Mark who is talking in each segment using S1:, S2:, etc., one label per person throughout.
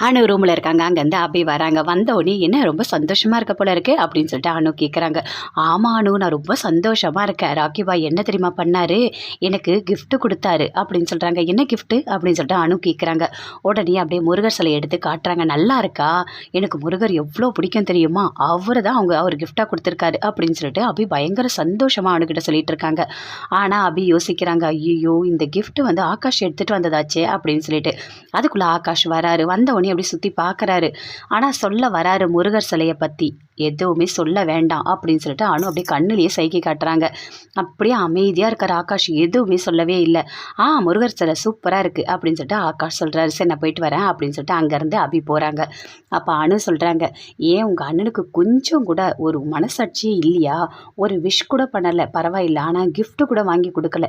S1: அனு ரூமில் இருக்காங்க. அங்கேருந்து அபி வராங்க. வந்தோடனே என்ன ரொம்ப சந்தோஷமாக இருக்க போல இருக்கு அப்படின்னு சொல்லிட்டு அனு கேட்குறாங்க. ஆமாம் அனு, நான் ரொம்ப சந்தோஷமாக இருக்கேன். ராக்கி பாய் என்ன தெரியுமா பண்ணாரு, எனக்கு gift கொடுத்தாரு அப்படின்னு சொல்கிறாங்க. என்ன gift அப்படின்னு சொல்லிட்டு அனு கேட்குறாங்க. உடனே அப்படியே முருகர் சிலையை எடுத்து காட்டுறாங்க. நல்லா இருக்கா, எனக்கு முருகர் எவ்வளோ பிடிக்கும் தெரியுமா, அவர் தான் அவர் கிஃப்டாக கொடுத்துருக்காரு அப்படின்னு சொல்லிட்டு அபி பயங்கர சந்தோஷமாக அனுக்கிட்ட சொல்லிட்டு இருக்காங்க. ஆனால் அபி யோசிக்கிறாங்க, ஐயோ இந்த gift வந்து ஆகாஷ் எடுத்துகிட்டு வந்ததாச்சே அப்படின்னு சொல்லிட்டு. அதுக்குள்ளே ஆகாஷ் வராரு. வந்தவொடனே அப்படி சுற்றி பார்க்குறாரு. ஆனால் சொல்ல வராரு முருகர் சிலையை பற்றி எதுவுமே சொல்ல வேண்டாம் அப்படின்னு சொல்லிட்டு அனு அப்படியே கண்ணுலேயே சைகை காட்டுறாங்க. அப்படியே அமைதியாக இருக்கார் ஆகாஷ், எதுவுமே சொல்லவே இல்லை. முருகர் சிலை சூப்பராக இருக்குது அப்படின்னு சொல்லிட்டு ஆகாஷ் சொல்கிறாரு. சரி நான் போயிட்டு வரேன் அப்படின்னு சொல்லிட்டு அங்கேருந்து அபி போகிறாங்க. அப்போ அனு சொல்கிறாங்க, ஏன் உங்கள் அண்ணனுக்கு கொஞ்சம் கூட ஒரு மனசாட்சியே இல்லையா, ஒரு விஷ் கூட பண்ணலை பரவாயில்லை, ஆனால் gift கூட வாங்கி கொடுக்கல,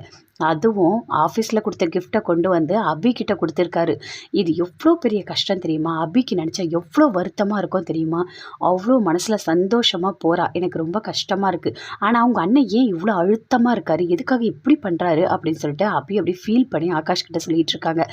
S1: அதுவும் ஆஃபீஸில் கொடுத்த கிஃப்டை கொண்டு வந்து அபிக்கிட்ட கொடுத்துருக்காரு. இது எவ்வளோ பெரிய கஷ்டம் தெரியுமா, அபிக்கு நினச்சா எவ்வளோ வருத்தமாக இருக்கும் தெரியுமா, அவ்வளோ மனசில் சந்தோஷமாக போகிறா, எனக்கு ரொம்ப கஷ்டமாக இருக்குது. ஆனால் அவங்க அண்ணன் ஏன் இவ்வளோ அழுத்தமாக இருக்காரு, எதுக்காக இப்படி பண்ணுறாரு அப்படின்னு சொல்லிட்டு அப்படி ஃபீல் பண்ணி ஆகாஷ் கிட்ட சொல்லிகிட்டு இருக்காங்க.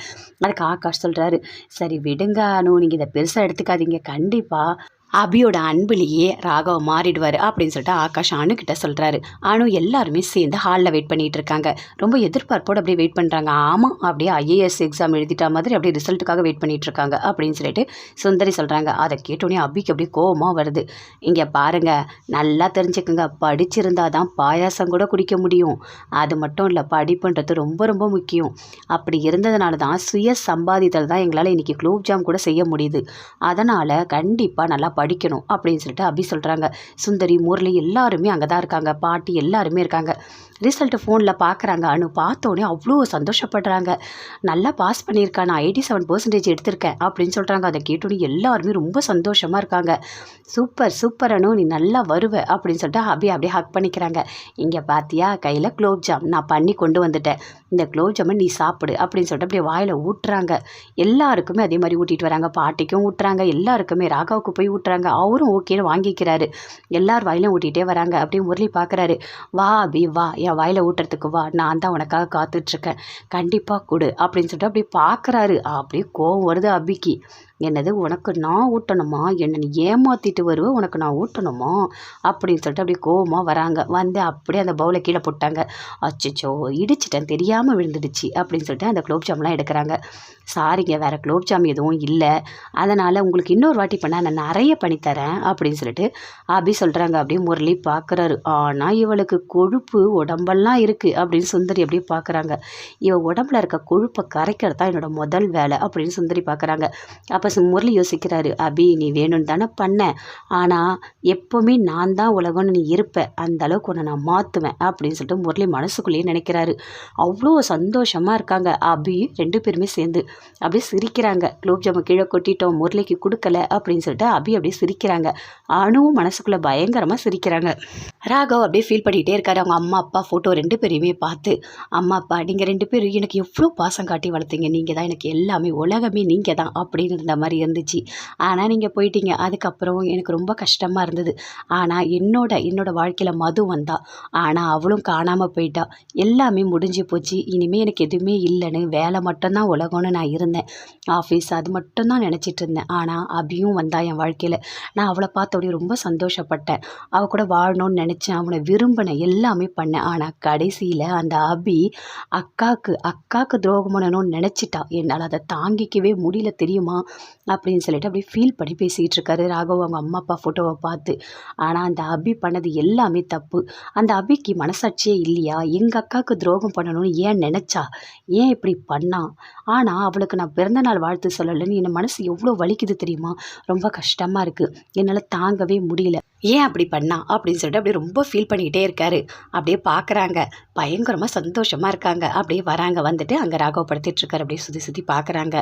S1: அதுக்கு ஆகாஷ் சொல்கிறாரு, சரி விடுங்க அனு, நீங்கள் இதை பெருசாக எடுத்துக்காதீங்க, கண்டிப்பாக அபியோட அன்புலேயே ராகவ் மாறிடுவார் அப்படின்னு சொல்லிட்டு ஆகாஷ் அணுக்கிட்ட சொல்கிறாரு. அனு எல்லாருமே சேர்ந்து ஹாலில் வெயிட் பண்ணிகிட்டு இருக்காங்க. ரொம்ப எதிர்பார்ப்போடு அப்படியே வெயிட் பண்ணுறாங்க. ஆமாம், அப்படியே ஐஏஎஸ் எக்ஸாம் எழுதிட்டா மாதிரி அப்படியே ரிசல்ட்டுக்காக வெயிட் பண்ணிகிட்டு இருக்காங்க அப்படின்னு சொல்லிட்டு சுந்தரி சொல்கிறாங்க. அதை கேட்டோன்னே அபிக்கு அப்படியே கோவமாக வருது. இங்கே பாருங்கள், நல்லா தெரிஞ்சுக்குங்க, படிச்சிருந்தா தான் பாயாசம் கூட குடிக்க முடியும், அது மட்டும் இல்லை படிப்புன்றது ரொம்ப ரொம்ப முக்கியம். அப்படி இருந்ததுனால தான் சுய சம்பாதித்தல் தான் எங்களால் இன்றைக்கி குலோப் ஜாம் கூட செய்ய முடியுது, அதனால் கண்டிப்பாக நல்லா படிக்கணும் அப்படின்னு சொல்லிட்டு அபி சொல்கிறாங்க. சுந்தரி முரளி எல்லாருமே அங்கே தான் இருக்காங்க, பாட்டி எல்லாருமே இருக்காங்க. ரிசல்ட்டு ஃபோனில் பார்க்குறாங்க. அனு பார்த்தோன்னே அவ்வளோ சந்தோஷப்படுறாங்க. நல்லா பாஸ் பண்ணியிருக்கேன், நான் 87% எடுத்திருக்கேன் அப்படின்னு சொல்கிறாங்க. அதை கேட்டோன்னே எல்லாருமே ரொம்ப சந்தோஷமாக இருக்காங்க. சூப்பர் சூப்பர் அனு, நீ நல்லா வருவ அப்படின்னு சொல்லிட்டு அப்படியே ஹக் பண்ணிக்கிறாங்க. இங்கே பார்த்தியா கையில் குலோப் ஜாம் நான் பண்ணி கொண்டு வந்துட்டேன், இந்த குலோப் ஜாமை நீ சாப்பிடு அப்படின்னு சொல்லிட்டு அப்படியே வாயில் ஊட்டுறாங்க. எல்லாருக்குமே அதே மாதிரி ஊட்டிகிட்டு வராங்க. பாட்டிக்கும் ஊட்டுறாங்க, எல்லாருக்குமே ராகாவுக்கு போய் ஊட்டுறாங்க. அவரும் ஓகேன்னு வாங்கிக்கிறாரு. எல்லார் வாயிலும் ஊட்டிகிட்டே வராங்க. அப்படியே முரளி பார்க்குறாரு. வா அபி வா, என் வாயில் ஊட்டுறதுக்கு வா, நான் தான் உனக்காக காத்துட்ருக்கேன், கண்டிப்பாக கொடு அப்படின்னு சொல்லிட்டு அப்படியே பார்க்குறாரு. அப்படியே கோவம் வருது அபிக்கு. என்னது உனக்கு நான் ஊட்டணுமா, என்னை நீ ஏமாற்றிட்டு வருவேன், உனக்கு நான் ஊட்டணுமா அப்படின்னு சொல்லிட்டு அப்படியே கோவமாக வராங்க. வந்து அப்படியே அந்த பவுலை கீழே போட்டாங்க. அச்சோ இடிச்சிட்டேன், தெரியாமல் விழுந்துடுச்சு அப்படின்னு சொல்லிட்டு அந்த குலோப் ஜாம்லாம் எடுக்கிறாங்க. சாரிங்க, வேறு குலோப் ஜாம் எதுவும் இல்லை, அதனால் உங்களுக்கு இன்னொரு வாட்டி பண்ணால் நான் நிறைய பண்ணித்தரேன் அப்படின்னு சொல்லிட்டு அபி சொல்கிறாங்க. அப்படியே முரளி பார்க்குறாரு. ஆனால் இவளுக்கு கொழுப்பு உடம்பெல்லாம் இருக்குது அப்படின்னு சுந்தரி அப்படியே பார்க்குறாங்க. இவள் உடம்புல இருக்க கொழுப்பை கரைக்கிறது தான் என்னோட முதல் வேலை அப்படின்னு சுந்தரி பார்க்குறாங்க. அப்போ முரளி யோசிக்கிறாரு, அபி நீ வேணும்னு தானே பண்ண, ஆனால் எப்போவுமே நான் தான் உலகம்னு நீ இருப்ப, அந்த அளவுக்கு உன்னை நான் மாற்றுவேன் அப்படின்னு சொல்லிட்டு முரளி மனசுக்குள்ளேயே நினைக்கிறாரு. அவ்வளோ சந்தோஷமாக இருக்காங்க. அபி 2 பேருமே சேர்ந்து அப்படியே சிரிக்கிறாங்க. குலோப் ஜாமை கீழே கொட்டிட்டோம், முரளிக்கு கொடுக்கல அப்படின்னு சொல்லிட்டு அப்படியே சிரிக்கிறாங்க. அணுவும் மனசுக்குள்ளே பயங்கரமாக சிரிக்கிறாங்க. ராகவ் அப்படியே ஃபீல் பண்ணிகிட்டே இருக்காரு. அவங்க அம்மா அப்பா ஃபோட்டோ 2 பேரையுமே பார்த்து, அம்மா அப்பா நீங்கள் 2 பேரும் எனக்கு எவ்வளோ பாசம் காட்டி வளர்த்தீங்க, நீங்கள் தான் எனக்கு எல்லாமே, உலகமே நீங்கள் தான் அப்படின்னு இருந்த மாதிரி இருந்துச்சு. ஆனால் நீங்கள் போயிட்டீங்க, அதுக்கப்புறம் எனக்கு ரொம்ப கஷ்டமாக இருந்தது. ஆனால் என்னோட வாழ்க்கையில் மது வந்தா, ஆனால் அவளும் காணாமல் போயிட்டா, எல்லாமே முடிஞ்சு போச்சு, இனிமேல் எனக்கு எதுவுமே இல்லைன்னு வேலை மட்டும்தான் உலகம்னு நான் இருந்தேன், ஆஃபீஸ் அது மட்டும்தான் நினச்சிட்டு இருந்தேன். ஆனால் அபியும் வந்தா என் வாழ்க்கையில், நான் அவளை பார்த்தோடனே ரொம்ப சந்தோஷப்பட்டேன், அவள் கூட வாழணும்னு நினச்சேன், அவனை விரும்பினேன், எல்லாமே பண்ணேன். ஆனால் கடைசியில் அந்த அபி அக்காவுக்கு துரோகம் பண்ணணும்னு நினச்சிட்டா, என்னால் அதை தாங்கிக்கவே முடியல தெரியுமா அப்படின்னு சொல்லிட்டு அப்படியே ஃபீல் பண்ணி பேசிகிட்டு இருக்காரு ராகவ் அவங்க அம்மா அப்பா ஃபோட்டோவை பார்த்து. ஆனால் அந்த அபி பண்ணது எல்லாமே தப்பு. அந்த அபிக்கு மனசாட்சியே இல்லையா, எங்கள் அக்காவுக்கு துரோகம் பண்ணணும்னு ஏன் நினச்சா, ஏன் இப்படி பண்ணா, ஆனால் அவளுக்கு நான் பிறந்தநாள் வாழ்த்து சொல்லலைன்னு என் மனசு எவ்வளோ வலிக்குது தெரியுமா, ரொம்ப கஷ்டமாக இருக்குது, என்னால் தாங்கவே முடியல, ஏன் அப்படி பண்ணா அப்படின்னு சொல்லிட்டு அப்படியே ரொம்ப ஃபீல் பண்ணிக்கிட்டே இருக்காரு. அப்படியே பார்க்குறாங்க, பயங்கரமாக சந்தோஷமாக இருக்காங்க. அப்படியே வராங்க, வந்துட்டு அங்கே ராகவ் படுத்திட்டுருக்காரு. அப்படியே சுற்றி பார்க்குறாங்க.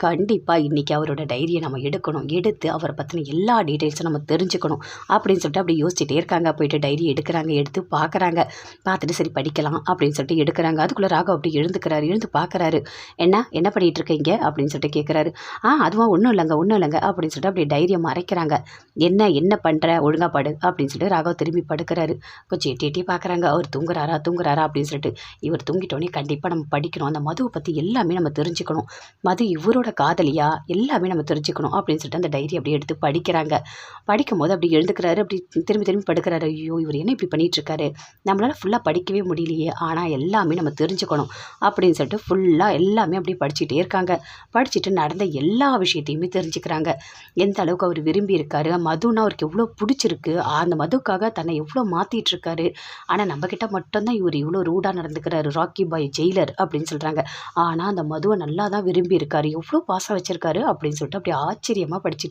S1: கண்டிப்பாக இன்றைக்கி அவரோட டைரியை நம்ம எடுக்கணும், எடுத்து அவரை பற்றின எல்லா டீட்டெயில்ஸும் நம்ம தெரிஞ்சுக்கணும் அப்படின்னு சொல்லிட்டு அப்படியே யோசிச்சுட்டே இருக்காங்க. போயிட்டு டைரி எடுக்கிறாங்க, எடுத்து பார்க்குறாங்க. பார்த்துட்டு சரி படிக்கலாம் அப்படின்னு சொல்லிட்டு எடுக்கிறாங்க. அதுக்குள்ளே ராகவ் அப்படி எழுந்து பார்க்குறாரு. என்ன பண்ணிகிட்டு இருக்கீங்க அப்படின்னு சொல்லிட்டு கேட்குறாரு. அதுவும் ஒன்றும் இல்லைங்க அப்படின்னு சொல்லிட்டு அப்படியே டைரியை மறைக்கிறாங்க. என்ன பண்ணுற, ஒழுங்காக ஒழுங்கா படு அப்படின்னு சொல்லிட்டு ராகவ் திரும்பி படுக்கிறாரு. கொஞ்சம் எட்டி எட்டி பார்க்குறாங்க. அவர் தூங்குறாரா அப்படின்னு சொல்லிட்டு. இவர் தூங்கிட்டோன்னே கண்டிப்பாக நம்ம படிக்கணும். அந்த மதுவை பற்றி எல்லாமே நம்ம தெரிஞ்சுக்கணும். மது இவரோட காதலியா எல்லாமே நம்ம தெரிஞ்சுக்கணும் அப்படின்னு சொல்லிட்டு அந்த டைரி அப்படியே எடுத்து படிக்கிறாங்க. படிக்கும்போது அப்படி எழுந்துக்கிறாரு. அப்படி திரும்பி திரும்பி படுக்கிறாரு. ஐயோ இவர் என்ன இப்படி பண்ணிட்டு இருக்காரு, நம்மளால ஃபுல்லாக படிக்கவே முடியலையே, ஆனால் எல்லாமே நம்ம தெரிஞ்சுக்கணும் அப்படின்னு சொல்லிட்டு ஃபுல்லாக எல்லாமே அப்படி படிச்சுட்டே இருக்காங்க. படிச்சுட்டு நடந்த எல்லா விஷயத்தையுமே தெரிஞ்சுக்கிறாங்க. எந்த அளவுக்கு அவர் விரும்பி இருக்காரு, மதுன்னா அவருக்கு எவ்வளோ பிடிச்சிருக்கு, அந்த மதுக்காக தன்னை எவ்வளோ மாற்றிட்டு இருக்காரு. ஆனால் நம்மக்கிட்ட மட்டும்தான் இவர் இவ்வளோ ரூடாக நடந்துக்கிறாரு, ராக்கி பாய் ஜெயிலர் அப்படின்னு சொல்கிறாங்க. ஆனால் அந்த மதுவை நல்லா தான் விரும்பி இருக்காரு, எவ்வளோ பாசம் வச்சிருக்காரு அப்படின்னு சொல்லிட்டு அப்படி ஆச்சரியமாக படிச்சுட்டு